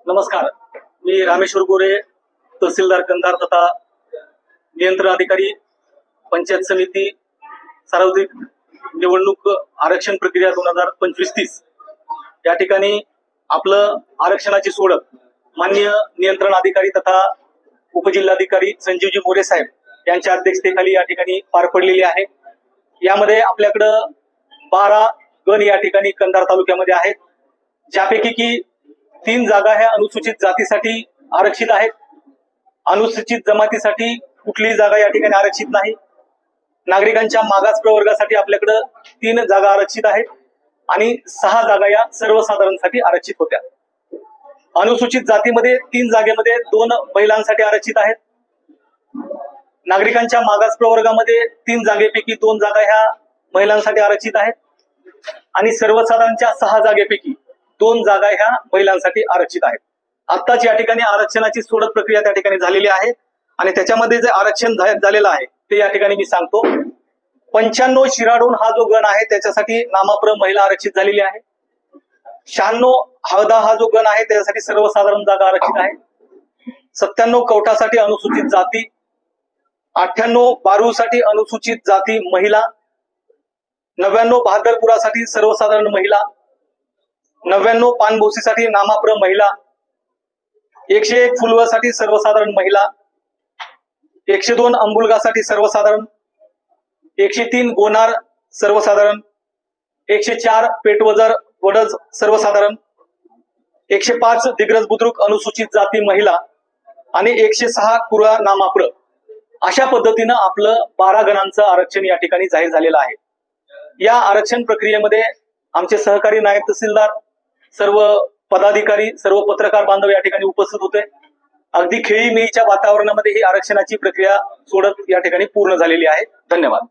नमस्कार, मी रामेश्वर गोरे, तहसीलदार कंधार तथा नियंत्रण अधिकारी, पंचायत समिती, सार्वत्रिक निवडणूक आरक्षण प्रक्रिया 2025-30 या ठिकाणी आपलं आरक्षणाची सोडत माननीय नियंत्रण अधिकारी तथा उपजिल्हाधिकारी संजीवजी मोरे साहेब यांच्या अध्यक्षतेखाली या ठिकाणी पार पडलेली आहे। यामध्ये आपल्याकडं 12 गण या ठिकाणी कंधार तालुक्यामध्ये आहेत, ज्यापैकी की 3 जागा ह्या अनुसूचित जातीसाठी आरक्षित आहेत। अनुसूचित जमातीसाठी कुठलीही जागा या ठिकाणी आरक्षित नाही। नागरिकांच्या मागास प्रवर्गासाठी आपल्याकडे 3 जागा आरक्षित आहेत आणि 6 जागा या सर्वसाधारणसाठी आरक्षित होत्या। अनुसूचित जातीमध्ये 3 जागेमध्ये 2 महिलांसाठी आरक्षित आहेत। नागरिकांच्या मागास प्रवर्गामध्ये 3 जागेपैकी 2 जागा ह्या महिलांसाठी आरक्षित आहेत आणि सर्वसाधारणच्या 6 जागेपैकी 2 जागा ह्या महिलांसाठी आरक्षित आहेत। आत्ताच या ठिकाणी आरक्षणाची सोडत प्रक्रिया त्या ठिकाणी झालेली आहे आणि त्याच्यामध्ये जे आरक्षण झालेलं आहे ते या ठिकाणी मी सांगतो। 95 शिराडोन हा जो गण आहे त्याच्यासाठी नामाप्र महिला आरक्षित झालेली आहे। 96 हळदा हा जो गण आहे त्याच्यासाठी सर्वसाधारण जागा आरक्षित आहे। 97 कवठासाठी अनुसूचित जाती, 98 बारूसाठी अनुसूचित जाती महिला, 99 बहादरपुरासाठी सर्वसाधारण महिला, 99 पानभोसीसाठी नामाप्र महिला, 101 फुलवसाठी सर्वसाधारण महिला, 102 अंबुलगासाठी सर्वसाधारण, 103 गोनार सर्वसाधारण, 104 पेटवजर वडज सर्वसाधारण, 105 दिग्रज बुद्रुक अनुसूचित जाती महिला आणि 106 कुरळा नामाप्र अशा पद्धतीनं आपलं 12 गणांचं आरक्षण या ठिकाणी जाहीर झालेलं आहे। या आरक्षण प्रक्रियेमध्ये आमचे सहकारी नायब तहसीलदार, सर्व पदाधिकारी, सर्व पत्रकार बांधव या ठिकाणी उपस्थित होते। अगदी खेळीमेळीच्या वातावरणामध्ये ही आरक्षणाची प्रक्रिया सोडत या ठिकाणी पूर्ण झालेली आहे। धन्यवाद।